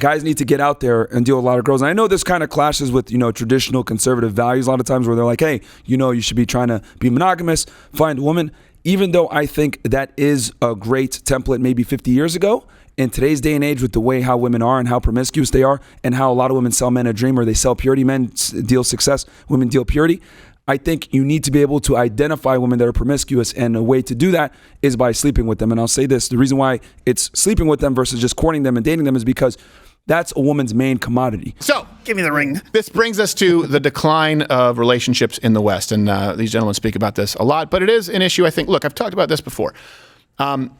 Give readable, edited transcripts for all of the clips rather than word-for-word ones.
guys need to get out there and deal with a lot of girls. And I know this kind of clashes with, traditional conservative values a lot of times where they're like, hey, you should be trying to be monogamous, find a woman. Even though I think that is a great template maybe 50 years ago, in today's day and age with the way how women are and how promiscuous they are and how a lot of women sell men a dream or they sell purity, men deal success, women deal purity. I think you need to be able to identify women that are promiscuous, and a way to do that is by sleeping with them. And I'll say this, the reason why it's sleeping with them versus just courting them and dating them is because that's a woman's main commodity. So, give me the ring. This brings us to the decline of relationships in the West. And these gentlemen speak about this a lot, but it is an issue, I think. Look, I've talked about this before.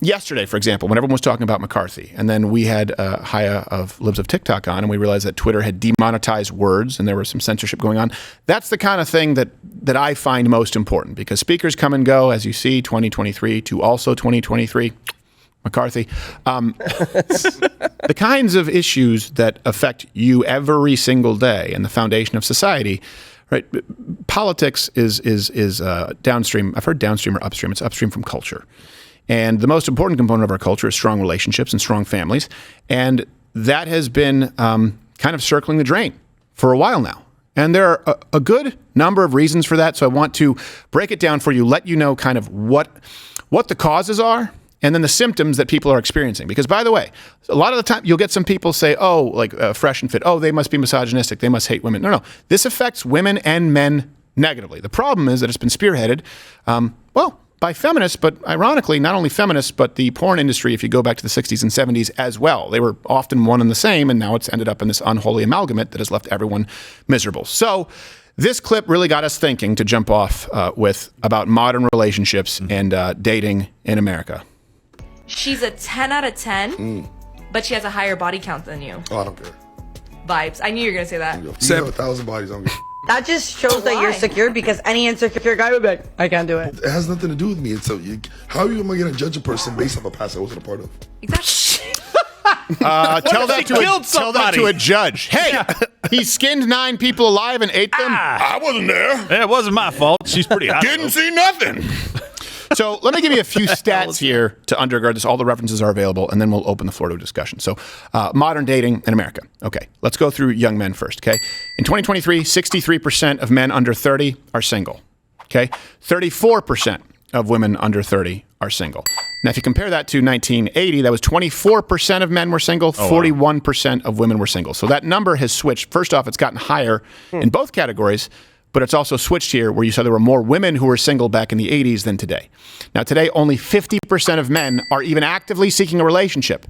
Yesterday, for example, when everyone was talking about McCarthy, and then we had Haya of Libs of TikTok on, and we realized that Twitter had demonetized words, and there was some censorship going on. That's the kind of thing that I find most important, because speakers come and go, as you see, 2023 to also 2023. McCarthy. The kinds of issues that affect you every single day and the foundation of society, right? Politics is downstream. I've heard downstream or upstream. It's upstream from culture. And the most important component of our culture is strong relationships and strong families. And that has been kind of circling the drain for a while now. And there are a good number of reasons for that. So I want to break it down for you, let you know kind of what the causes are, and then the symptoms that people are experiencing. Because, by the way, a lot of the time you'll get some people say, Fresh and Fit, they must be misogynistic, they must hate women. No. This affects women and men negatively. The problem is that it's been spearheaded, by feminists, but ironically, not only feminists, but the porn industry, if you go back to the 60s and 70s as well. They were often one and the same, and now it's ended up in this unholy amalgamate that has left everyone miserable. So this clip really got us thinking to jump off with about modern relationships and dating in America. She's a 10 out of 10, but she has a higher body count than you. Oh, I don't care. Vibes. I knew you were going to say that. You have 1,000 bodies, I don't care. That just shows that you're secure, because any insecure guy would be like, I can't do it. It has nothing to do with me. How are you going to judge a person based off a past I wasn't a part of? Exactly. Tell that to a judge. Hey, he skinned 9 people alive and ate them. I wasn't there. It wasn't my fault. She's pretty hot. Didn't see nothing. So let me give you a few stats here to undergird this. All the references are available, and then we'll open the floor to a discussion. So modern dating in America. Okay, let's go through young men first, okay? In 2023, 63% of men under 30 are single, okay? 34% of women under 30 are single. Now, if you compare that to 1980, that was 24% of men were single, 41% of women were single. So that number has switched. First off, it's gotten higher in both categories, but it's also switched here where you saw there were more women who were single back in the 80s than today. Now, today, only 50% of men are even actively seeking a relationship,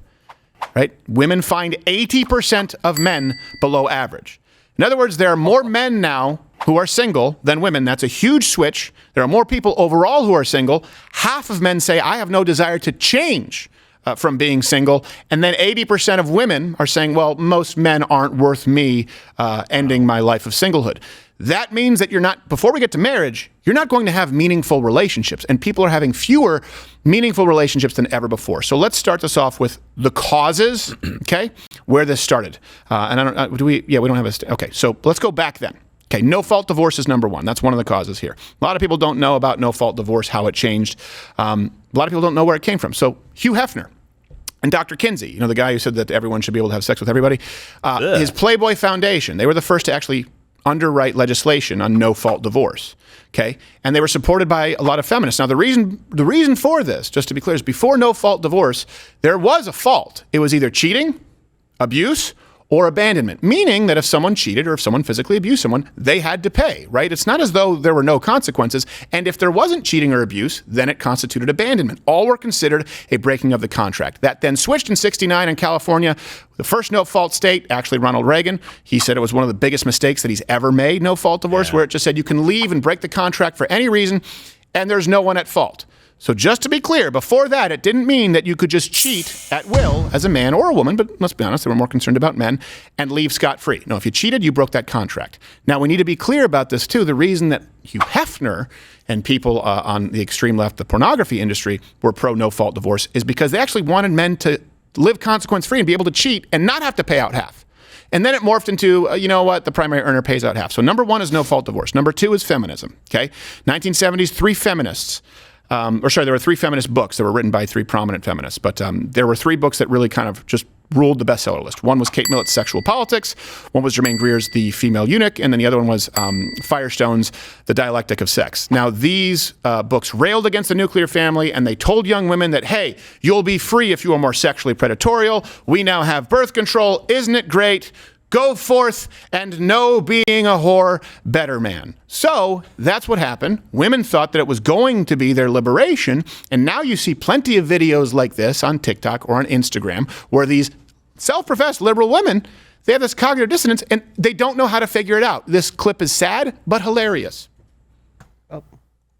right? Women find 80% of men below average. In other words, there are more men now who are single than women. That's a huge switch. There are more people overall who are single. Half of men say, I have no desire to change from being single. And then 80% of women are saying, well, most men aren't worth me ending my life of singlehood. That means that before we get to marriage, you're not going to have meaningful relationships, and people are having fewer meaningful relationships than ever before. So let's start this off with the causes, okay, where this started. We don't have okay, so let's go back then. Okay, no-fault divorce is number one. That's one of the causes here. A lot of people don't know about no-fault divorce, how it changed. A lot of people don't know where it came from. So Hugh Hefner and Dr. Kinsey, the guy who said that everyone should be able to have sex with everybody, his Playboy Foundation, they were the first to actually underwrite legislation on no-fault divorce, okay? And they were supported by a lot of feminists. Now, the reason for this, just to be clear, is before no-fault divorce, there was a fault. It was either cheating, abuse, or abandonment, meaning that if someone cheated or if someone physically abused someone, they had to pay, right? It's not as though there were no consequences. And if there wasn't cheating or abuse, then it constituted abandonment. All were considered a breaking of the contract. That then switched in 1969 in California, the first no-fault state, actually Ronald Reagan. He said it was one of the biggest mistakes that he's ever made, no-fault divorce, where it just said you can leave and break the contract for any reason, and there's no one at fault. So just to be clear, before that, it didn't mean that you could just cheat at will as a man or a woman, but let's be honest, they were more concerned about men, and leave scot-free. No, if you cheated, you broke that contract. Now, we need to be clear about this, too. The reason that Hugh Hefner and people on the extreme left, the pornography industry, were pro-no-fault divorce is because they actually wanted men to live consequence-free and be able to cheat and not have to pay out half. And then it morphed into, the primary earner pays out half. So number one is no-fault divorce. Number two is feminism, okay? 1970s, there were 3 feminist books that were written by 3 prominent feminists. But there were 3 books that really kind of just ruled the bestseller list. One was Kate Millett's Sexual Politics, one was Germaine Greer's The Female Eunuch, and then the other one was Firestone's The Dialectic of Sex. Now, these books railed against the nuclear family, and they told young women that, hey, you'll be free if you are more sexually predatorial. We now have birth control. Isn't it great? Go forth and know being a whore better, man. So that's what happened. Women thought that it was going to be their liberation. And now you see plenty of videos like this on TikTok or on Instagram where these self-professed liberal women, they have this cognitive dissonance and they don't know how to figure it out. This clip is sad, but hilarious. Oh,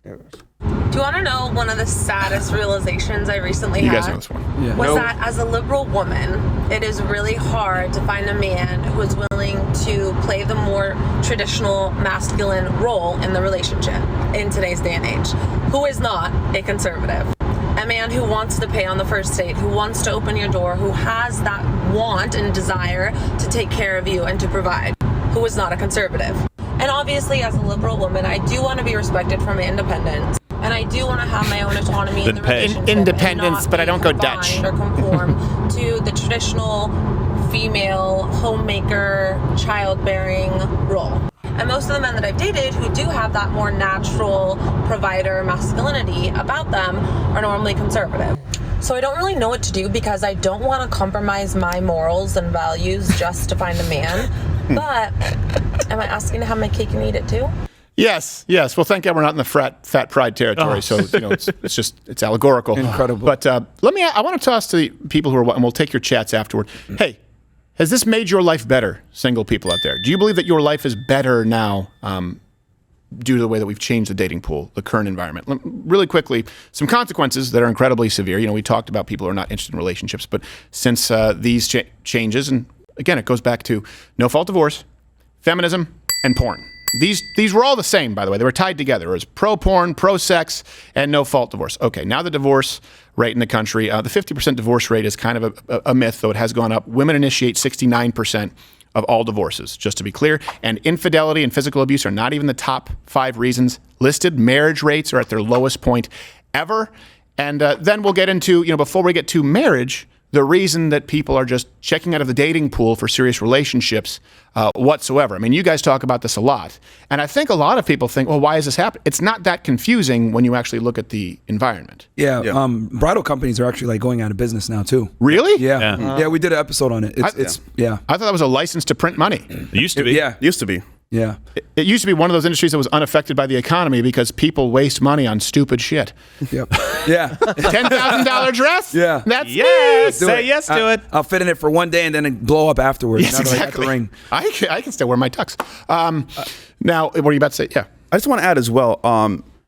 there it goes. Do you want to know one of the saddest realizations I recently You had? guys know this one. Was that as a liberal woman, it is really hard to find a man who is willing to play the more traditional masculine role in the relationship in today's day and age, who is not a conservative. A man who wants to pay on the first date, who wants to open your door, who has that want and desire to take care of you and to provide, who is not a conservative. And obviously, as a liberal woman, I do want to be respected for my independence. And I do want to have my own autonomy in the relationship. Independence, but I don't go Dutch. Or conform to the traditional female homemaker, childbearing role. And most of the men that I've dated who do have that more natural provider masculinity about them are normally conservative. So I don't really know what to do because I don't want to compromise my morals and values just to find a man. But am I asking to have my cake and eat it too? Yes. Well, thank God we're not in the fat pride territory. So, it's allegorical. Incredible. But I want to toss to the people who are, and we'll take your chats afterward. Hey, has this made your life better, single people out there? Do you believe that your life is better now due to the way that we've changed the dating pool, the current environment? Really quickly, some consequences that are incredibly severe. We talked about people who are not interested in relationships, but since these changes, and again, it goes back to no-fault divorce, feminism, and porn. These were all the same, by the way. They were tied together. It was pro-porn, pro-sex, and no-fault divorce. Okay, now the divorce rate in the country, the 50% divorce rate is kind of a myth, though it has gone up. Women initiate 69% of all divorces, just to be clear. And infidelity and physical abuse are not even the top 5 reasons listed. Marriage rates are at their lowest point ever. And then we'll get into, before we get to marriage, the reason that people are just checking out of the dating pool for serious relationships whatsoever. I mean, you guys talk about this a lot. And I think a lot of people think, well, why is this happening? It's not that confusing when you actually look at the environment. Yeah. Bridal companies are actually going out of business now too. Really? Yeah. We did an episode on it. I thought that was a license to print money. It used to be. Used to be. Yeah. It used to be one of those industries that was unaffected by the economy because people waste money on stupid shit. Yep. Yeah. $10,000 dress? Yeah. That's Yes. me. Say yes to it. I'll fit in it for one day and then it blow up afterwards. Yes, Now that I got the exactly. ring. I can still wear my tux. Now, what were you about to say? Yeah. I just want to add as well.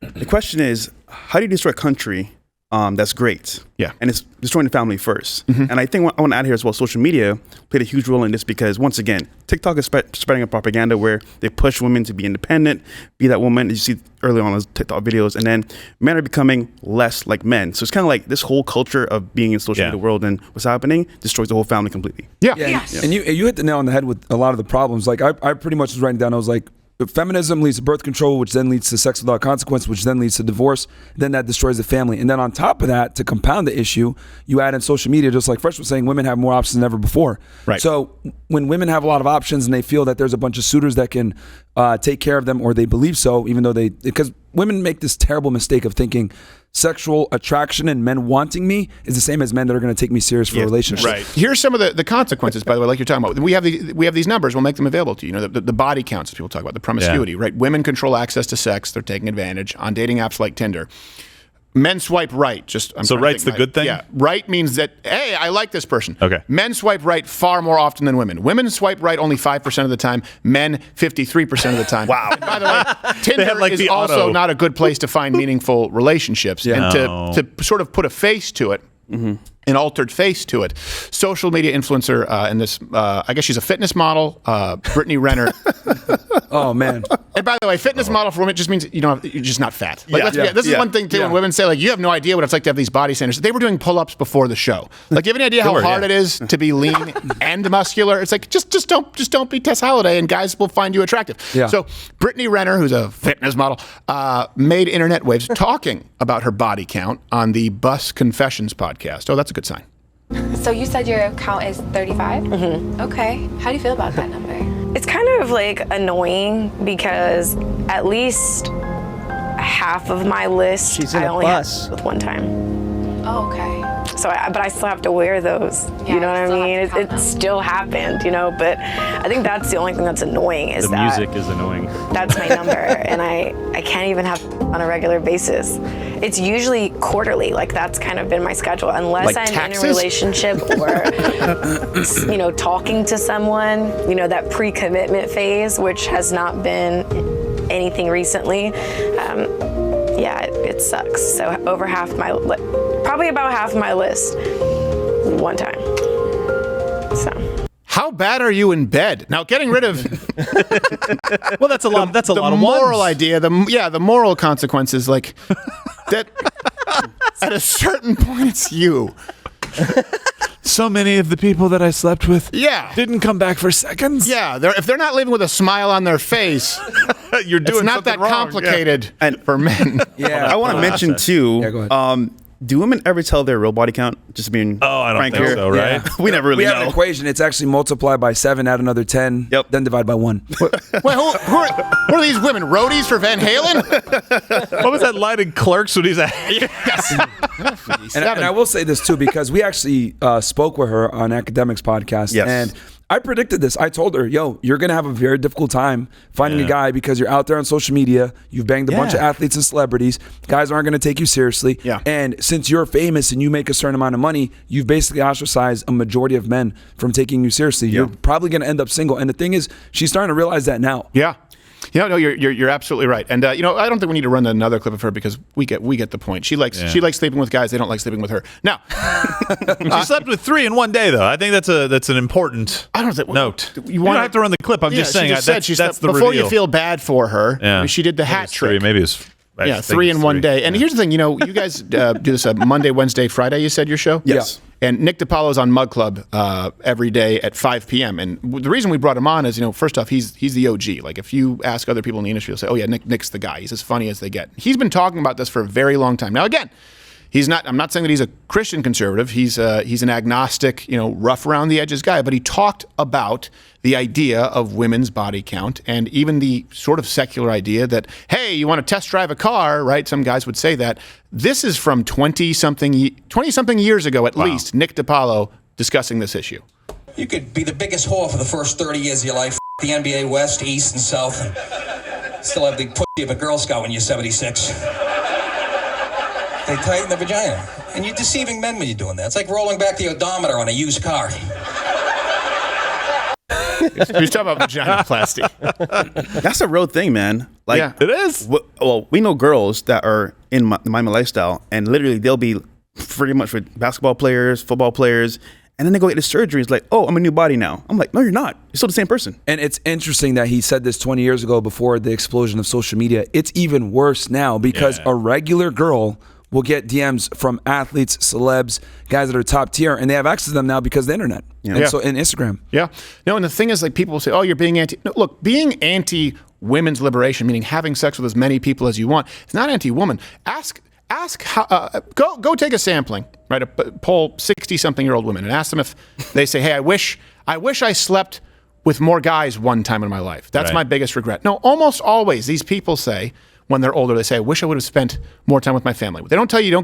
The question is, how do you destroy a country that's great? Yeah. And it's destroying the family first. And I think I want to add here as well, social media played a huge role in this because, once again, TikTok is spreading a propaganda where they push women to be independent, be that woman, as you see early on in those TikTok videos, and then men are becoming less like men. So it's kind of like this whole culture of being in social media world and what's happening destroys the whole family completely. Yeah. Yes. And you hit the nail on the head with a lot of the problems. Like I pretty much was writing down, I was like, feminism leads to birth control, which then leads to sex without consequence, which then leads to divorce. Then that destroys the family. And then on top of that, to compound the issue, you add in social media, just like Fresh was saying, women have more options than ever before. Right. So when women have a lot of options and they feel that there's a bunch of suitors that can take care of them, or they believe so, even though because women make this terrible mistake of thinking sexual attraction and men wanting me is the same as men that are going to take me serious for a relationship. Right. Here's some of the consequences, by the way, like you're talking about. We have these numbers. We'll make them available to you. The body counts that people talk about, the promiscuity, right? Women control access to sex. They're taking advantage on dating apps like Tinder. Men swipe right. So right's the good thing? Yeah. Right means that, hey, I like this person. Okay. Men swipe right far more often than women. Women swipe right only 5% of the time. Men, 53% of the time. Wow. And by the way, Tinder like is the also auto. not a good place to find meaningful relationships. Yeah. And to sort of put a face to it, an altered face to it. Social media influencer, and this, I guess she's a fitness model, Brittany Renner. Oh, man. And by the way, fitness model for women just means you're just not fat. Like, Yeah. this is one thing too. When women say, like, you have no idea what it's like to have these body standards. They were doing pull-ups before the show. Like, you have any idea how hard it is to be lean and muscular? It's like just don't be Tess Holliday, and guys will find you attractive. Yeah. So Brittany Renner, who's a fitness model, made internet waves talking about her body count on the Bus Confessions podcast. Oh, that's a good sign. So you said your count is 35? Mm-hmm. Okay. How do you feel about that number? It's kind of like annoying because at least half of my list I only had with one time. Oh, okay. So, but I still have to wear those. Yeah, you know what I mean? it still happened, you know. But I think that's the only thing that's annoying is The music is annoying. That's my number, and I can't even have on a regular basis. It's usually quarterly. Like that's kind of been my schedule, unless Like I'm taxes? in a relationship or talking to someone. That pre-commitment phase, which has not been anything recently. It sucks. So over half my, probably about half my list, one time. So. How bad are you in bed? Now, getting rid of Well, that's a lot. That's a lot the of moral ones. idea. The moral consequences, like that. At a certain point, it's you. So many of the people that I slept with, didn't come back for seconds. Yeah, if they're not living with a smile on their face, you're doing it's not something that wrong. complicated for men. Yeah. I want to mention too. Yeah, go ahead. Do women ever tell their real body count? Just being I don't frank think here. so, right? Yeah. We never really We have an know. equation. It's actually multiplied by 7, add another 10, then divide by 1. Well, who are these women? Roadies for Van Halen? What was that line in Clerks when he's at? And I will say this too, because we actually spoke with her on Academics podcast, Yes. and I predicted this. I told her, yo, you're going to have a very difficult time finding a guy because you're out there on social media. You've banged a bunch of athletes and celebrities. Guys aren't going to take you seriously. Yeah. And since you're famous and you make a certain amount of money, you've basically ostracized a majority of men from taking you seriously. You're probably going to end up single. And the thing is, she's starting to realize that now. Yeah. Yeah, no, you're absolutely right, and I don't think we need to run another clip of her because we get the point. She likes sleeping with guys; they don't like sleeping with her. Now, She slept with 3 in one day, though. I think that's an important note. You don't have to run the clip. I'm just saying She just said that's the before reveal. you feel bad for her. Yeah. She did the hat trick. Maybe it's 3 in one day. And here's the thing, you guys do this Monday, Wednesday, Friday. You said your show. Yes. And Nick DiPaolo's on Mug Club every day at 5 p.m. And the reason we brought him on is, first off, he's the OG. Like if you ask other people in the industry, they'll say, "Oh yeah, Nick's the guy. He's as funny as they get." He's been talking about this for a very long time. Now again, he's not. I'm not saying that he's a Christian conservative. He's an agnostic, rough around the edges guy. But he talked about the idea of women's body count and even the sort of secular idea that, hey, you want to test drive a car, right? Some guys would say that. This is from 20-something years ago, at least, Nick DiPaolo discussing this issue. You could be the biggest whore for the first 30 years of your life, the NBA West, East, and South, and still have the pussy of a Girl Scout when you're 76. They tighten the vagina. And you're deceiving men when you're doing that. It's like rolling back the odometer on a used car. He's talking about vaginoplasty. That's a real thing, man. Like it is. Well, we know girls that are in the Miami lifestyle, and literally they'll be pretty much with basketball players, football players, and then they go get the surgery. It's like, oh, I'm a new body now. I'm like, no, you're not. You're still the same person. And it's interesting that he said this 20 years ago before the explosion of social media. It's even worse now because a regular girl will get DMs from athletes, celebs, guys that are top tier, and they have access to them now because of the internet. And so in Instagram. Yeah. No, and the thing is, like, people will say, oh, you're being anti. No, look, being anti-women's liberation, meaning having sex with as many people as you want, it's not anti-woman. Ask how, go take a sampling, right? Poll 60-something-year-old women and ask them if they say, hey, I wish I slept with more guys one time in my life. That's my biggest regret. No, almost always these people say, when they're older, they say, I wish I would have spent more time with my family. They don't tell you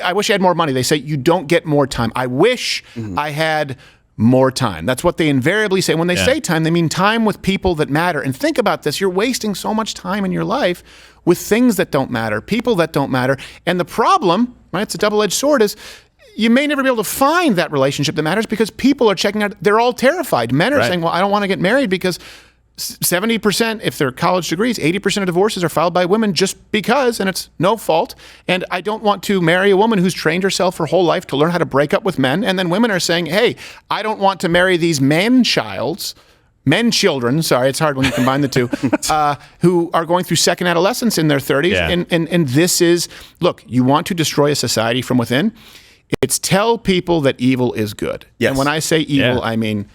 I wish I had more money. They say, you don't get more time. I wish I had more time. That's what they invariably say. When they say time, they mean time with people that matter. And think about this. You're wasting so much time in your life with things that don't matter, people that don't matter. And the problem, right, it's a double-edged sword, is you may never be able to find that relationship that matters because people are checking out. They're all terrified. Men are saying, well, I don't want to get married because 70%, if they're college degrees, 80% of divorces are filed by women just because, and it's no fault. And I don't want to marry a woman who's trained herself her whole life to learn how to break up with men. And then women are saying, hey, I don't want to marry these men children, sorry, it's hard when you combine the two, who are going through second adolescence in their 30s. Yeah. And this is, look, you want to destroy a society from within. It's tell people that evil is good. Yes. And when I say evil, I mean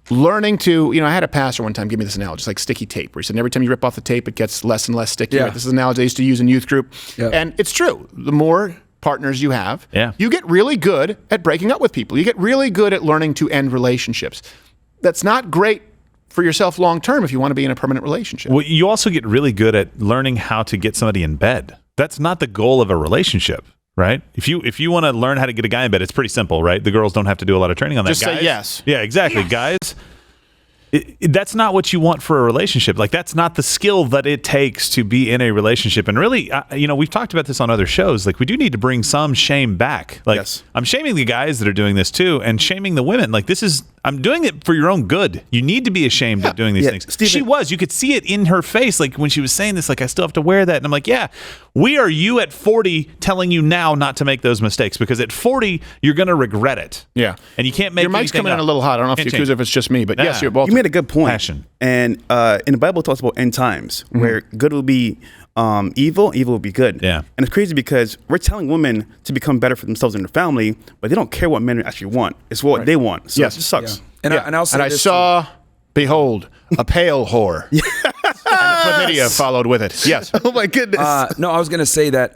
learning to, I had a pastor one time give me this analogy, it's like sticky tape, where he said, every time you rip off the tape, it gets less and less sticky. Yeah. Right? This is an analogy I used to use in youth group. Yeah. And it's true. The more partners you have, Yeah. you get really good at breaking up with people. You get really good at learning to end relationships. That's not great for yourself long term if you want to be in a permanent relationship. Well, you also get really good at learning how to get somebody in bed. That's not the goal of a relationship, right? If you want to learn how to get a guy in bed, it's pretty simple, right? The girls don't have to do a lot of training on that. Just say yes. Yeah, exactly. Guys, that's not what you want for a relationship. Like, that's not the skill that it takes to be in a relationship. And really, we've talked about this on other shows. Like, we do need to bring some shame back. Like, Yes. I'm shaming the guys that are doing this too, and shaming the women. Like, I'm doing it for your own good. You need to be ashamed of doing these things. Steven, You could see it in her face. Like, when she was saying this, like, I still have to wear that. And I'm like, yeah, we are you at 40 telling you now not to make those mistakes, because at 40, you're going to regret it. Yeah. And you can't make Your mic's anything coming in up. a little hot. I don't know if Can't you change. accuse if it's just me, but yes, Nah. you're both. You made a good point. Passion. And in the Bible, it talks about end times, where good will be evil will be good. Yeah. And it's crazy because we're telling women to become better for themselves and their family, but they don't care what men actually want. It's what they want. So Yes. it just sucks. Yeah. And I'll say And I this saw, behold, a pale whore. And chlamydia followed with it. Yes. Oh my goodness. No, I was going to say that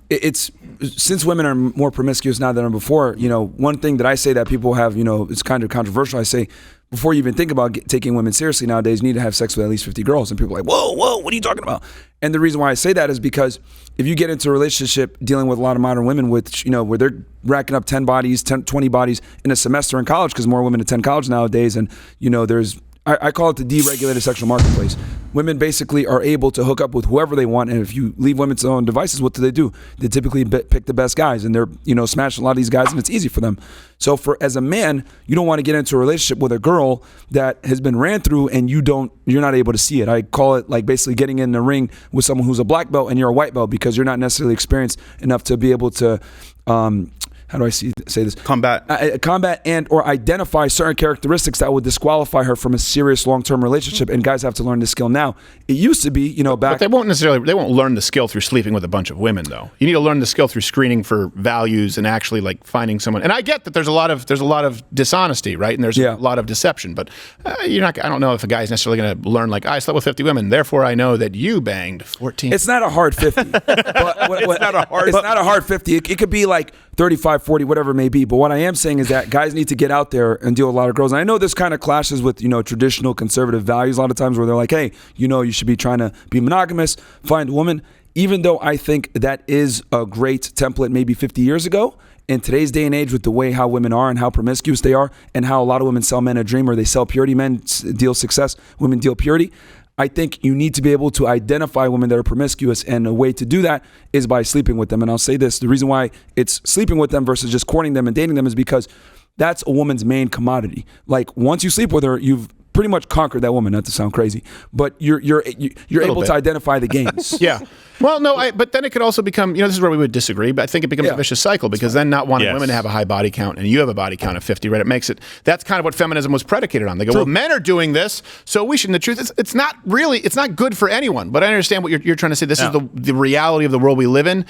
it's since women are more promiscuous now than ever before. One thing that I say that people have, it's kind of controversial. I say, before you even think about taking women seriously nowadays, you need to have sex with at least 50 girls. And people are like, whoa, what are you talking about? And the reason why I say that is because if you get into a relationship dealing with a lot of modern women with, where they're racking up 10 bodies, 20 bodies in a semester in college, because more women attend college nowadays. And, there's, I call it the deregulated sexual marketplace. Women basically are able to hook up with whoever they want. And if you leave women to their own devices, what do? They typically pick the best guys, and they're, smashing a lot of these guys, and it's easy for them. So as a man, you don't want to get into a relationship with a girl that has been ran through and you're not able to see it. I call it like basically getting in the ring with someone who's a black belt and you're a white belt, because you're not necessarily experienced enough to be able to, how do I say this? Combat and or identify certain characteristics that would disqualify her from a serious long-term relationship. And guys have to learn this skill now. It used to be, back. But they won't learn the skill through sleeping with a bunch of women, though. You need to learn the skill through screening for values and actually like finding someone. And I get that there's a lot of dishonesty, right? And there's a lot of deception. But I don't know if a guy's necessarily going to learn like, I slept with 50 women, therefore I know that you banged 14. It's not a hard 50. It's not a hard 50. It could be like 35, 40, whatever it may be. But what I am saying is that guys need to get out there and deal with a lot of girls. And I know this kind of clashes with, traditional conservative values a lot of times, where they're like, hey, you should be trying to be monogamous, find a woman. Even though I think that is a great template maybe 50 years ago, in today's day and age, with the way how women are and how promiscuous they are, and how a lot of women sell men a dream, or they sell purity, men deal success, women deal purity. I think you need to be able to identify women that are promiscuous, and a way to do that is by sleeping with them. And I'll say this, the reason why it's sleeping with them versus just courting them and dating them is because that's a woman's main commodity. Like, once you sleep with her, you've pretty much conquered that woman, not to sound crazy, but you're able to identify the games. Yeah. Well, no, but then it could also become, this is where we would disagree, but I think it becomes a vicious cycle, because then not wanting women to have a high body count, and you have a body count of 50, right? It makes it, that's kind of what feminism was predicated on. They go, well, men are doing this, so we shouldn't. The truth is, it's not good for anyone, but I understand what you're trying to say. This is the reality of the world we live in.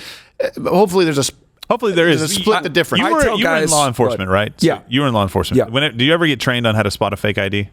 Hopefully there is a split the difference. You were in law enforcement, right? So yeah. You were in law enforcement. Yeah. Do you ever get trained on how to spot a fake ID?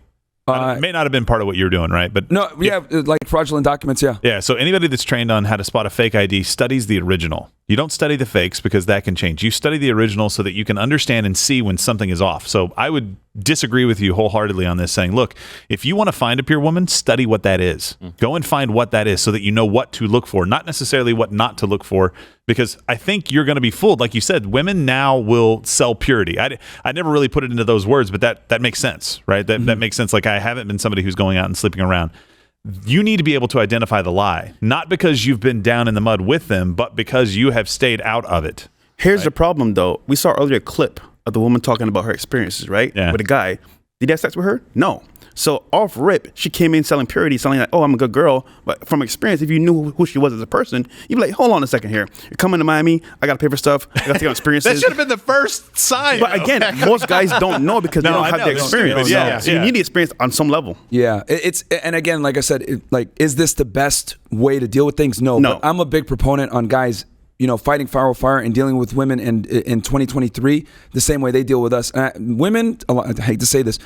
It may not have been part of what you were doing, right? But no, like fraudulent documents, yeah. Yeah, so anybody that's trained on how to spot a fake ID studies the original. You don't study the fakes, because that can change. You study the original so that you can understand and see when something is off. So I would disagree with you wholeheartedly on this, saying, look, if you want to find a pure woman, study what that is. Go and find what that is so that you know what to look for, not necessarily what not to look for, because I think you're going to be fooled. Like you said, women now will sell purity. I never really put it into those words, but that makes sense, right? That makes sense. Like, I haven't been somebody who's going out and sleeping around. You need to be able to identify the lie, not because you've been down in the mud with them, but because you have stayed out of it. Here's the problem, though. We saw earlier a clip of the woman talking about her experiences, right? Yeah. With a guy. Did he have sex with her? No. So off rip, she came in selling purity, selling like, oh, I'm a good girl. But from experience, if you knew who she was as a person, you'd be like, hold on a second here. You're coming to Miami. I got to pay for stuff. I got to take on experiences. That should have been the first sign. But again, most guys don't know because they don't have the experience. So you need the experience on some level. Yeah. And again, like I said, is this the best way to deal with things? No. But I'm a big proponent on guys, fighting fire with fire and dealing with women in 2023 the same way they deal with us. Women, I hate to say this,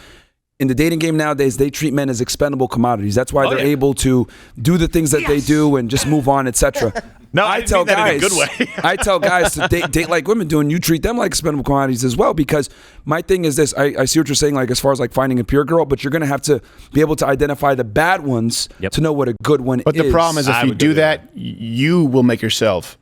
in the dating game nowadays, they treat men as expendable commodities. That's why they're able to do the things that they do and just move on, etc. No, I tell that guys, in a good way. I tell guys to date like women do, and you treat them like expendable commodities as well. Because my thing is this: I see what you're saying, like as far as like finding a pure girl, but you're gonna have to be able to identify the bad ones to know what a good one is. But the problem is, if you do that, you will make yourself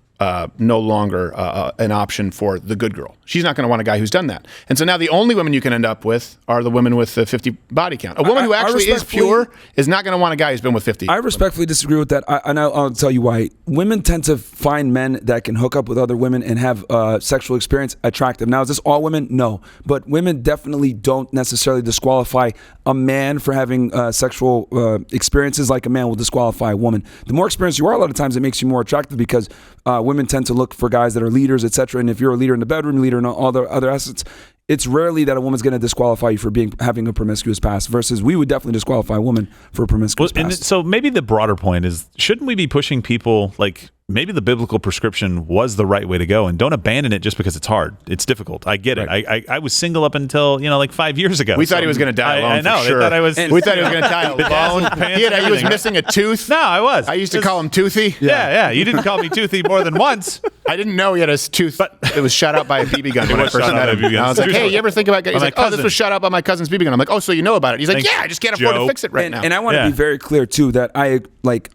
no longer an option for the good girl. She's not going to want a guy who's done that. And so now the only women you can end up with are the women with the 50 body count. A woman who actually is pure is not going to want a guy who's been with 50. I respectfully disagree with that, and I'll tell you why. Women tend to find men that can hook up with other women and have sexual experience attractive. Now, is this all women? No. But women definitely don't necessarily disqualify a man for having sexual experiences like a man will disqualify a woman. The more experienced you are, a lot of times it makes you more attractive because women tend to look for guys that are leaders, etc. And if you're a leader in the bedroom, leader in all the other assets, it's rarely that a woman's going to disqualify you for having a promiscuous past. Versus, we would definitely disqualify a woman for a promiscuous past. And so maybe the broader point is, shouldn't we be pushing people like? Maybe the biblical prescription was the right way to go, and don't abandon it just because it's hard. It's difficult. I get it. I was single up until like 5 years ago. We thought he was going to die alone. I know. For sure. They thought I was. We thought he was going to die alone. He was missing a tooth. No, I was. I used to call him Toothy. Yeah. You didn't call me Toothy more than once. I didn't know he had a tooth, but it was shot out by a BB gun when I first met him. I was like, hey, you ever think about? He's like, oh, this was shot out by my cousin's BB gun. I'm like, oh, so you know about it? He's like, yeah, I just can't afford to fix it right now. And I want to be very clear too that I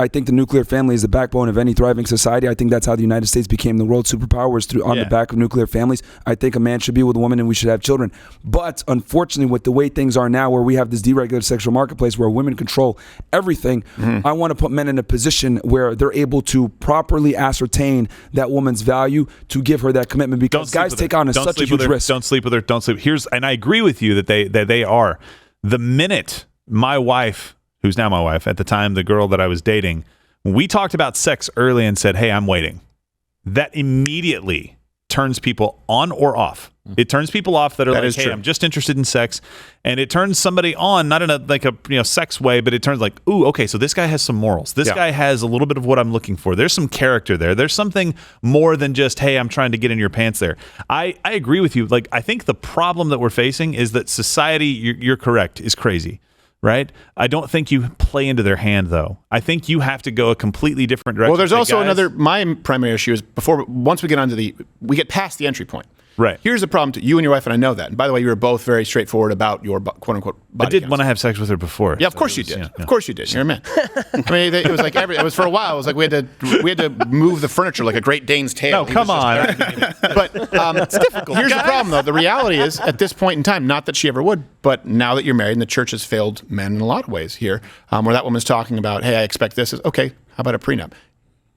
think the nuclear family is the backbone of any thriving society. I think that's how the United States became the world superpower, was on the back of nuclear families. I think a man should be with a woman and we should have children. But unfortunately, with the way things are now, where we have this deregulated sexual marketplace where women control everything, I want to put men in a position where they're able to properly ascertain that woman's value to give her that commitment, because guys take on such a huge risk. Don't sleep with her. Don't sleep. And I agree with you that they are. The minute my wife, who's now my wife, at the time, the girl that I was dating, we talked about sex early and said, hey, I'm waiting. That immediately turns people on or off. It turns people off that are like, hey, I'm just interested in sex. And it turns somebody on, not in a sex way, but it turns like, ooh, okay, so this guy has some morals. This guy has a little bit of what I'm looking for. There's some character there. There's something more than just, hey, I'm trying to get in your pants there. I agree with you. Like, I think the problem that we're facing is that society, you're correct, is crazy. Right? I don't think you play into their hand, though. I think you have to go a completely different direction. Well, there's also my primary issue is once we get past the entry point. Right. Here's the problem to you and your wife, and I know that. And by the way, you were both very straightforward about your quote unquote body I did counts. want to have sex with her before. Yeah, of course you did. Of course you did. You're a man. I mean, it was like it was for a while. It was like we had to move the furniture like a Great Dane's tail. No, come on. But it's difficult. Here's the problem, though. The reality is, at this point in time, not that she ever would, but now that you're married, and the church has failed men in a lot of ways here, where that woman's talking about, hey, I expect this. Okay, how about a prenup?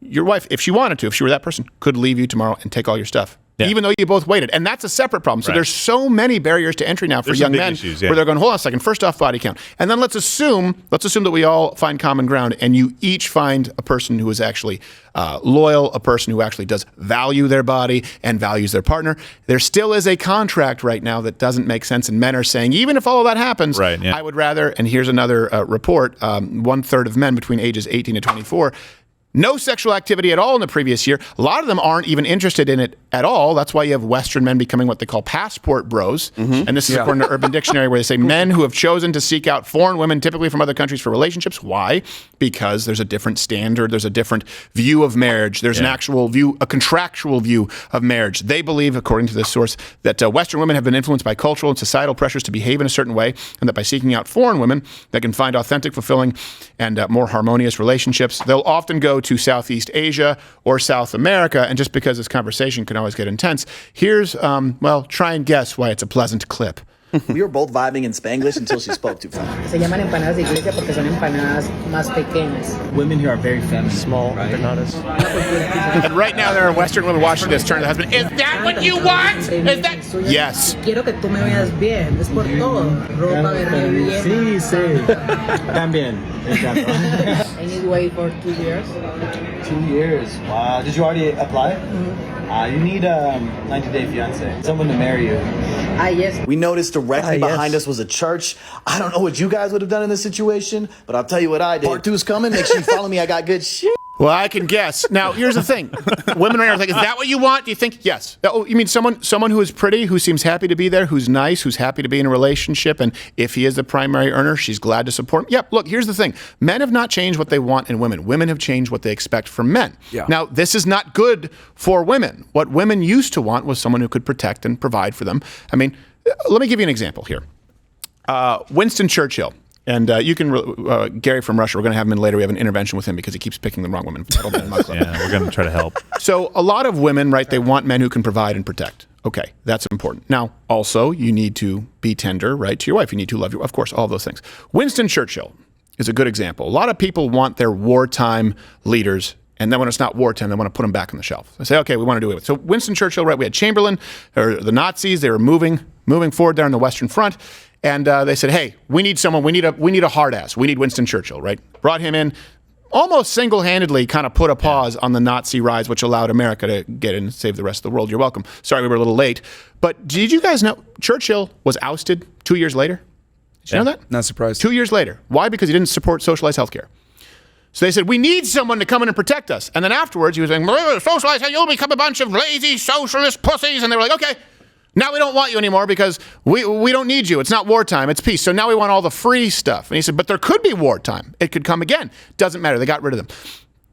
Your wife, if she wanted to, if she were that person, could leave you tomorrow and take all your stuff. Yeah. Even though you both waited. And that's a separate problem. So there's so many barriers to entry now for young men where they're going, hold on a second, first off, body count. And then let's assume that we all find common ground and you each find a person who is actually loyal, a person who actually does value their body and values their partner. There still is a contract right now that doesn't make sense. And men are saying, even if all of that happens, I would rather, and here's another report, 1/3 of men between ages 18 to 24, no sexual activity at all in the previous year. A lot of them aren't even interested in it at all. That's why you have Western men becoming what they call passport bros. And this is according to Urban Dictionary, where they say men who have chosen to seek out foreign women, typically from other countries, for relationships. Why? Because there's a different standard. There's a different view of marriage. There's an actual view, a contractual view of marriage. They believe, according to this source, that Western women have been influenced by cultural and societal pressures to behave in a certain way, and that by seeking out foreign women, they can find authentic, fulfilling, and more harmonious relationships. They'll often go to Southeast Asia or South America, and just because this conversation can always get intense, here's, try and guess why it's a pleasant clip. We were both vibing in Spanglish until she spoke too fast. Se llaman empanadas de iglesia porque son empanadas más pequeñas. Women here are very feminine. Small, right? They're not as... Right now, there are Western women watching this, turn to the husband, is that what you want? Is that... Yes. Quiero que tú me veas bien. Es por todo. Ropa, verme bien. Sí. También. I need to wait for 2 years. 2 years. Wow. Did you already apply? You need a 90-day fiance. Someone to marry you. Yes. We noticed directly behind us was a church. I don't know what you guys would have done in this situation, but I'll tell you what I did. Part 2 is coming. Make sure you follow me. I got good shit. Well, I can guess. Now, here's the thing. Women right now are like, is that what you want? Do you think? Yes. Oh, you mean someone who is pretty, who seems happy to be there, who's nice, who's happy to be in a relationship, and if he is the primary earner, she's glad to support him? Yep, look, here's the thing. Men have not changed what they want in women. Women have changed what they expect from men. Yeah. Now, this is not good for women. What women used to want was someone who could protect and provide for them. I mean, let me give you an example here. Winston Churchill. And you can, Gary from Russia, we're going to have him in later. We have an intervention with him because he keeps picking the wrong women. Yeah, we're going to try to help. So a lot of women, right, they want men who can provide and protect. Okay, that's important. Now, also, you need to be tender, right, to your wife. You need to love your, of course, all of those things. Winston Churchill is a good example. A lot of people want their wartime leaders, and then when it's not wartime, they want to put them back on the shelf. They say, okay, we want to do it. So Winston Churchill, right, we had Chamberlain, or the Nazis, they were moving forward there on the Western Front. And they said, hey, we need someone, we need a hard ass. We need Winston Churchill, right? Brought him in, almost single-handedly kind of put a pause on the Nazi rise, which allowed America to get in and save the rest of the world. You're welcome. Sorry we were a little late. But did you guys know Churchill was ousted 2 years later? Did you know that? Not surprised. 2 years later. Why? Because he didn't support socialized healthcare. So they said, we need someone to come in and protect us. And then afterwards, he was saying, socialized, you'll become a bunch of lazy socialist pussies. And they were like, okay. Now we don't want you anymore because we don't need you. It's not wartime. It's peace. So now we want all the free stuff. And he said, but there could be wartime. It could come again. Doesn't matter. They got rid of them.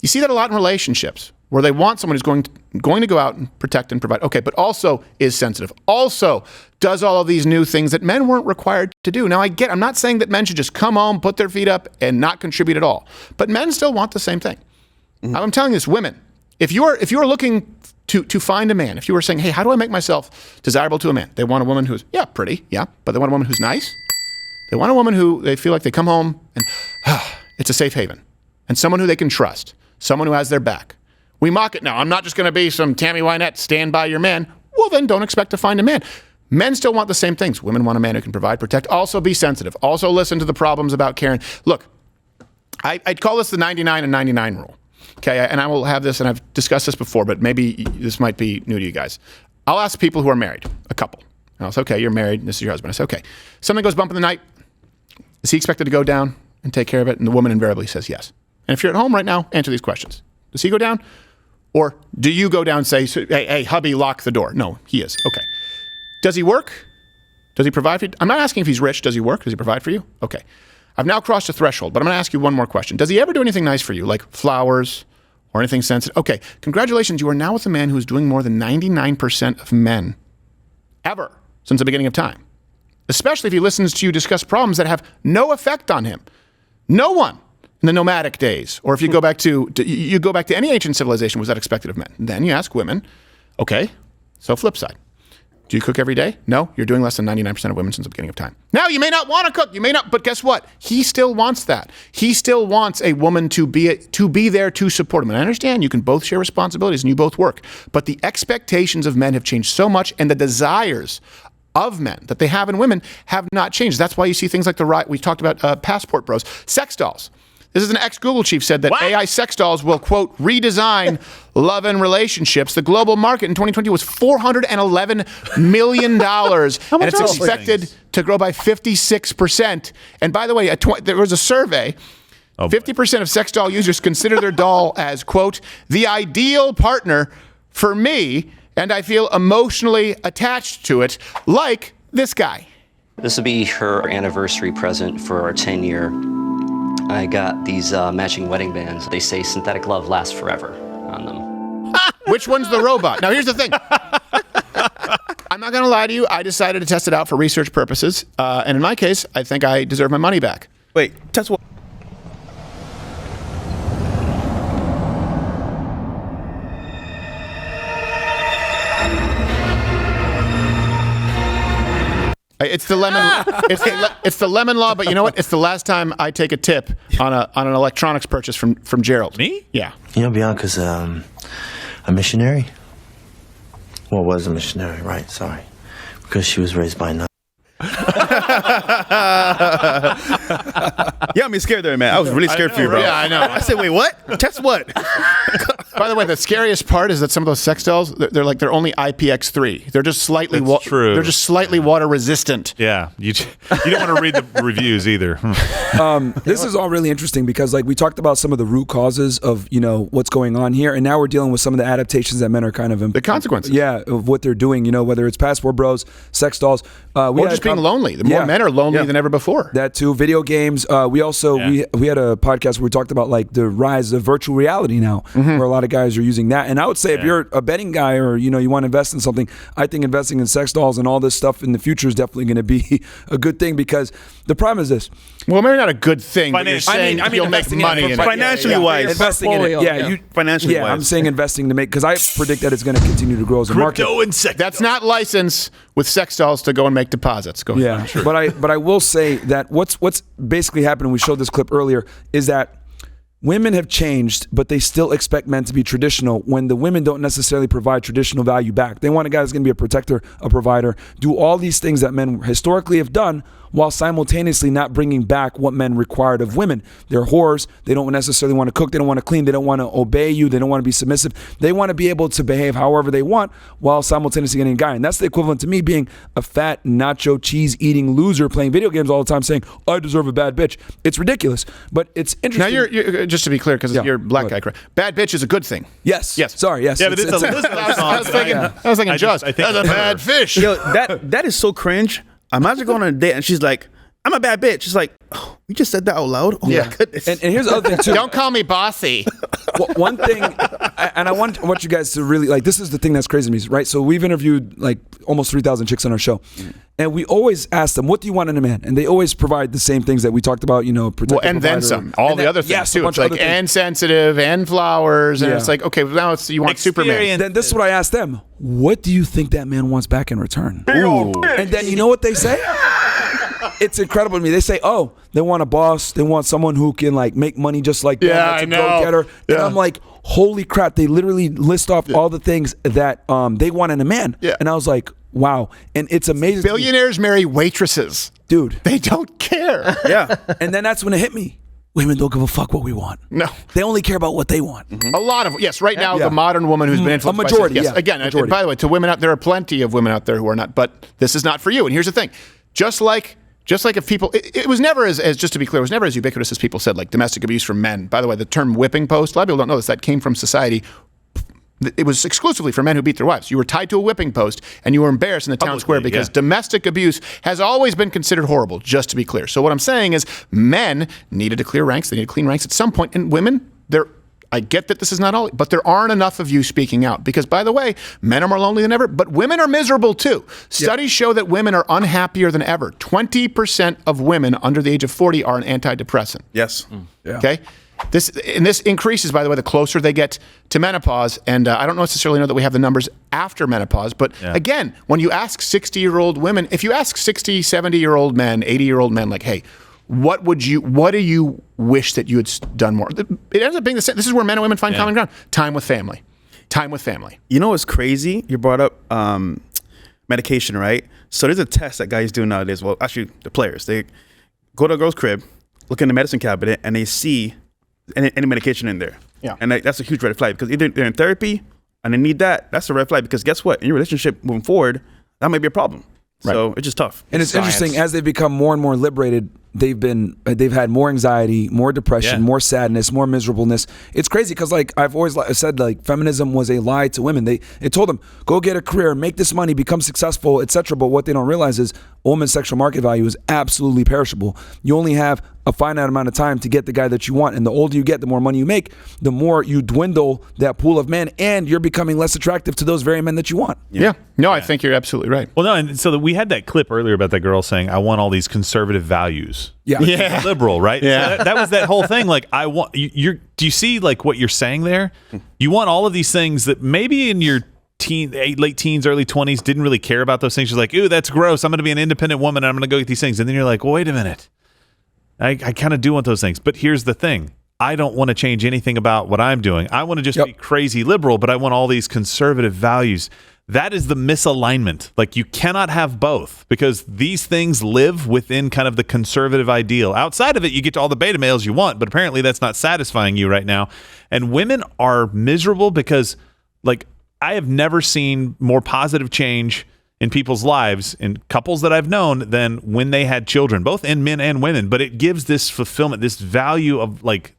You see that a lot in relationships where they want someone who's going to go out and protect and provide. Okay, but also is sensitive. Also does all of these new things that men weren't required to do. Now I'm not saying that men should just come home, put their feet up, and not contribute at all. But men still want the same thing. Mm-hmm. I'm telling you this, women, if you are looking to find a man, if you were saying, hey, how do I make myself desirable to a man? They want a woman who's, pretty, but they want a woman who's nice. They want a woman who they feel like they come home and it's a safe haven. And someone who they can trust. Someone who has their back. We mock it now. I'm not just going to be some Tammy Wynette, stand by your man. Well, then don't expect to find a man. Men still want the same things. Women want a man who can provide, protect, also be sensitive. Also listen to the problems about caring. Look, I'd call this the 99 and 99 rule. Okay, and I will have this, and I've discussed this before, but maybe this might be new to you guys. I'll ask people who are married, a couple. And I'll say, okay, you're married, and this is your husband. I say, okay, something goes bump in the night. Is he expected to go down and take care of it? And the woman invariably says yes. And if you're at home right now, answer these questions. Does he go down? Or do you go down and say, hey, hubby, lock the door? No, he is. Okay. Does he work? Does he provide for you? I'm not asking if he's rich. Does he work? Does he provide for you? Okay. I've now crossed a threshold, but I'm going to ask you one more question. Does he ever do anything nice for you, like flowers or anything sensitive? Okay, congratulations. You are now with a man who's doing more than 99% of men ever since the beginning of time, especially if he listens to you discuss problems that have no effect on him. No one in the nomadic days, or if you go back to any ancient civilization, was that expected of men. Then you ask women, okay, so flip side. Do you cook every day? No, you're doing less than 99% of women since the beginning of time. Now, you may not want to cook. You may not, but guess what? He still wants that. He still wants a woman to be there to support him. And I understand you can both share responsibilities and you both work, but the expectations of men have changed so much, and the desires of men that they have in women have not changed. That's why you see things like we talked about passport bros, sex dolls. This is an ex-Google chief said that AI sex dolls will, quote, redesign love and relationships. The global market in 2020 was $411 million. And it's expected to grow by 56%. And by the way, there was a survey. 50% of sex doll users consider their doll as, quote, the ideal partner for me, and I feel emotionally attached to it, like this guy. This will be her anniversary present for our 10-year. I got these matching wedding bands. They say synthetic love lasts forever on them. Which one's the robot? Now, here's the thing. I'm not going to lie to you. I decided to test it out for research purposes. And in my case, I think I deserve my money back. Wait, test what? It's the lemon. It's the lemon law. But you know what? It's the last time I take a tip on an electronics purchase from Gerald. Me? Yeah. You know, Bianca's a missionary. Well, was a missionary, right? Sorry, because she was raised by a nun. Yeah, I'm scared there, man. I was really scared for you, bro. Yeah, I know. I said, wait, what? Test what? By the way, the scariest part is that some of those sex dolls, they're only IPX3. They're just slightly true. They're just slightly water resistant. Yeah, you don't want to read the reviews either. This is all really interesting because like we talked about some of the root causes of what's going on here, and now we're dealing with some of the adaptations that men are kind of the consequences. Yeah, of what they're doing. Whether it's passport bros, sex dolls, or just being lonely. The more men are lonely than ever before. That too. Video games. We also we had a podcast where we talked about like the rise of virtual reality now, where a lot of guys are using that. And I would say if you're a betting guy or you want to invest in something, I think investing in sex dolls and all this stuff in the future is definitely going to be a good thing because the problem is this. Well, maybe not a good thing, but you're saying you'll make money in it. Financially wise. Investing in it. Financially wise. I'm saying investing to make, because I predict that it's going to continue to grow as a market. Crypto and sex. That's not license with sex dolls to go and make deposits. Go ahead. Yeah, but I will say that what's basically happening, we showed this clip earlier, is that women have changed, but they still expect men to be traditional when the women don't necessarily provide traditional value back. They want a guy that's going to be a protector, a provider, do all these things that men historically have done while simultaneously not bringing back what men required of women. They're whores. They don't necessarily want to cook. They don't want to clean. They don't want to obey you. They don't want to be submissive. They want to be able to behave however they want while simultaneously getting a guy. And that's the equivalent to me being a fat, nacho, cheese-eating loser playing video games all the time saying, I deserve a bad bitch. It's ridiculous, but it's interesting. Now, you're just to be clear, because you're a black guy, correct? Bad bitch is a good thing. Yes. Sorry, yes. Yeah, but it's a Elizabeth song. I was thinking Jaws. That's a bad fish. Yo, that is so cringe. Imagine going on a date and she's like, I'm a bad bitch. She's like, oh, we just said that out loud? Oh, my goodness. And here's the other thing, too. Don't call me bossy. One thing, and I want you guys to really, like, this is the thing that's crazy to me, right? So we've interviewed, like, almost 3,000 chicks on our show. And we always ask them, what do you want in a man? And they always provide the same things that we talked about, protective and then some. All the other things, too. It's like, and sensitive, and flowers. And it's like, okay, now you want Superman. Then this is what I ask them. What do you think that man wants back in return? And then you know what they say? It's incredible to me. They say, oh, they want a boss. They want someone who can like make money just like them. That's a go-getter. And I'm like, holy crap. They literally list off all the things that they want in a man. And I was like, wow. And it's amazing. Billionaires marry waitresses. Dude. They don't care. Yeah. And then that's when it hit me. Women don't give a fuck what we want. No. They only care about what they want. A lot of, right now, the modern woman who's been influenced a majority, by sex, Again, and by the way, to women out there are plenty of women out there who are not, but this is not for you. And here's the thing. Just like if people, it was never as just to be clear, it was never as ubiquitous as people said, like domestic abuse from men. By the way, the term whipping post, a lot of people don't know this, that came from society. It was exclusively for men who beat their wives. You were tied to a whipping post and you were embarrassed in the town square because domestic abuse has always been considered horrible, just to be clear. So what I'm saying is men needed to clear ranks. They needed to clean ranks at some point. And women, I get that this is not all, but there aren't enough of you speaking out because, by the way, men are more lonely than ever, but women are miserable too. Studies show that women are unhappier than ever. 20% of women under the age of 40 are on antidepressant. Yes. Okay? This increases, by the way, the closer they get to menopause. And I don't necessarily know that we have the numbers after menopause. But again, when you ask 60-year-old women, if you ask 60, 70-year-old men, 80-year-old men, like, hey, what do you wish that you had done more? It ends up being the same. This is where men and women find common ground. Time with family. You know what's crazy? You brought up medication, right? So there's a test that guys do nowadays. Well, actually, the players. They go to a girl's crib, look in the medicine cabinet, and they see any medication in there. Yeah. And that's a huge red flag because either they're in therapy and they need that. That's a red flag because guess what? In your relationship moving forward, that might be a problem. So it's just tough. And it's interesting, as they become more and more liberated, they've had more anxiety, more depression, more sadness, more miserableness. It's crazy because like I've always said, like feminism was a lie to women. It told them, go get a career, make this money, become successful, etc. But what they don't realize is a woman's sexual market value is absolutely perishable. You only have a finite amount of time to get the guy that you want. And the older you get, the more money you make, the more you dwindle that pool of men, and you're becoming less attractive to those very men that you want. No, I think you're absolutely right. Well, no, and so we had that clip earlier about that girl saying, I want all these conservative values. Yeah. Liberal, right? Yeah. So that was that whole thing. Like, I want, do you see like what you're saying there? You want all of these things that maybe in your late teens, early 20s didn't really care about those things. You're like, ooh, that's gross. I'm going to be an independent woman and I'm going to go get these things. And then you're like, well, wait a minute. I kind of do want those things. But here's the thing. I don't want to change anything about what I'm doing. I want to just be crazy liberal, but I want all these conservative values. that is the misalignment. Like, you cannot have both, because these things live within kind of the conservative ideal. Outside of it, you get to all the beta males you want, but apparently that's not satisfying you right now. And women are miserable because, like, I have never seen more positive change in people's lives, in couples that I've known, than when they had children, both in men and women. But it gives this fulfillment, this value of, like,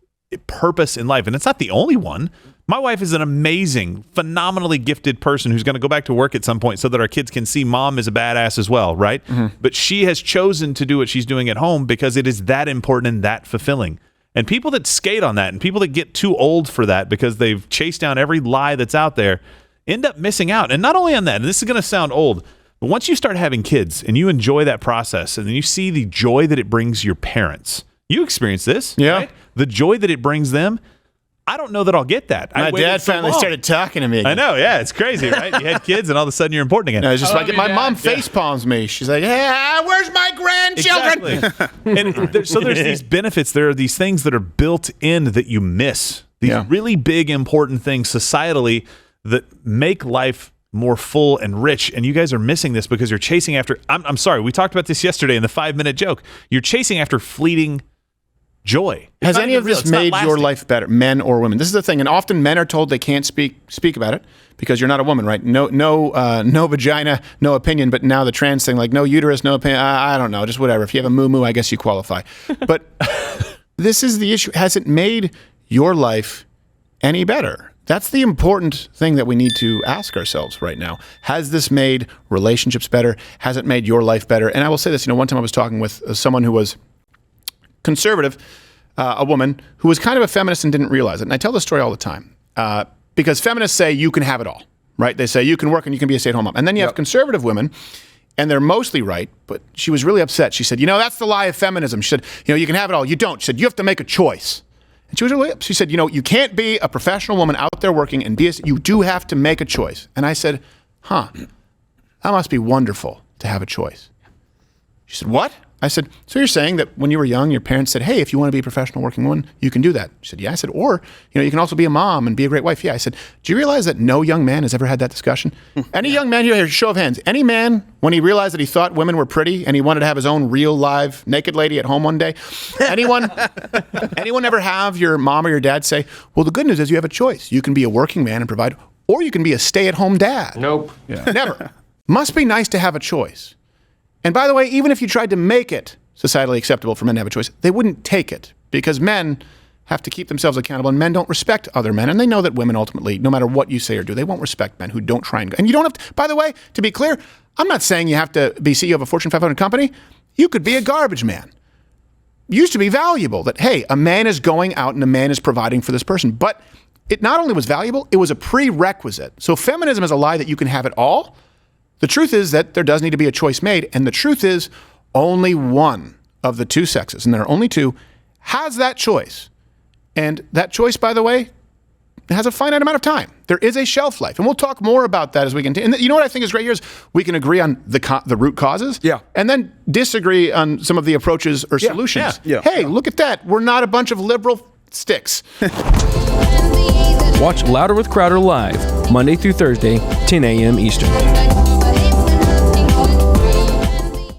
purpose in life. And it's not the only one. My wife is an amazing, phenomenally gifted person who's going to go back to work at some point so that our kids can see mom is a badass as well, right? But she has chosen to do what she's doing at home because it is that important and that fulfilling. And people that skate on that and people that get too old for that because they've chased down every lie that's out there end up missing out. And not only on that, and this is going to sound old, but once you start having kids and you enjoy that process and then you see the joy that it brings your parents, you experience this, right? The joy that it brings them. I don't know that I'll get that. My dad finally started talking to me again. I know, yeah, it's crazy, right? You had kids, and all of a sudden you're important again. No, it's just like my mom face palms me. She's like, "Yeah, where's my grandchildren?" Exactly. And so there's these benefits. There are these things that are built in that you miss. These really big, important things societally that make life more full and rich. And you guys are missing this because you're chasing after. I'm sorry, we talked about this yesterday in the 5-minute joke. You're chasing after fleeting joy. Has any of this made your life better, men or women? This is the thing, and often men are told they can't speak about it because you're not a woman, right? No vagina, no opinion. But now the trans thing, like no uterus, no opinion. I don't know, just whatever. If you have a moo-moo, I guess you qualify. But this is the issue. Has it made your life any better? That's the important thing that we need to ask ourselves right now. Has this made relationships better? Has it made your life better? And I will say this. One time I was talking with someone who was conservative, a woman who was kind of a feminist and didn't realize it. And I tell this story all the time because feminists say you can have it all, right? They say you can work and you can be a stay-at-home mom. And then you have conservative women, and they're mostly right, but she was really upset. She said, that's the lie of feminism. She said, you can have it all. You don't. She said, you have to make a choice. And she was really upset. She said, you can't be a professional woman out there working and you do have to make a choice. And I said, that must be wonderful to have a choice. She said, what? I said, so you're saying that when you were young, your parents said, hey, if you want to be a professional working woman, you can do that. She said, yeah. I said, or, you can also be a mom and be a great wife. Yeah. I said, do you realize that no young man has ever had that discussion? Any young man here, show of hands, any man, when he realized that he thought women were pretty and he wanted to have his own real live naked lady at home one day, anyone ever have your mom or your dad say, well, the good news is you have a choice. You can be a working man and provide, or you can be a stay-at-home dad. Nope. Yeah. Never. Must be nice to have a choice. And by the way, even if you tried to make it societally acceptable for men to have a choice, they wouldn't take it because men have to keep themselves accountable and men don't respect other men. And they know that women ultimately, no matter what you say or do, they won't respect men who don't try and go. And you don't have to, by the way, to be clear, I'm not saying you have to be CEO of a Fortune 500 company. You could be a garbage man. It used to be valuable that, hey, a man is going out and a man is providing for this person. But it not only was valuable, it was a prerequisite. So feminism is a lie that you can have it all. The truth is that there does need to be a choice made, and the truth is only one of the two sexes, and there are only two, has that choice. And that choice, by the way, has a finite amount of time. There is a shelf life, and we'll talk more about that as we continue. And you know what I think is great here is we can agree on the root causes, and then disagree on some of the approaches or solutions. Hey, look at that. We're not a bunch of liberal sticks. Watch Louder with Crowder live, Monday through Thursday, 10 a.m. Eastern.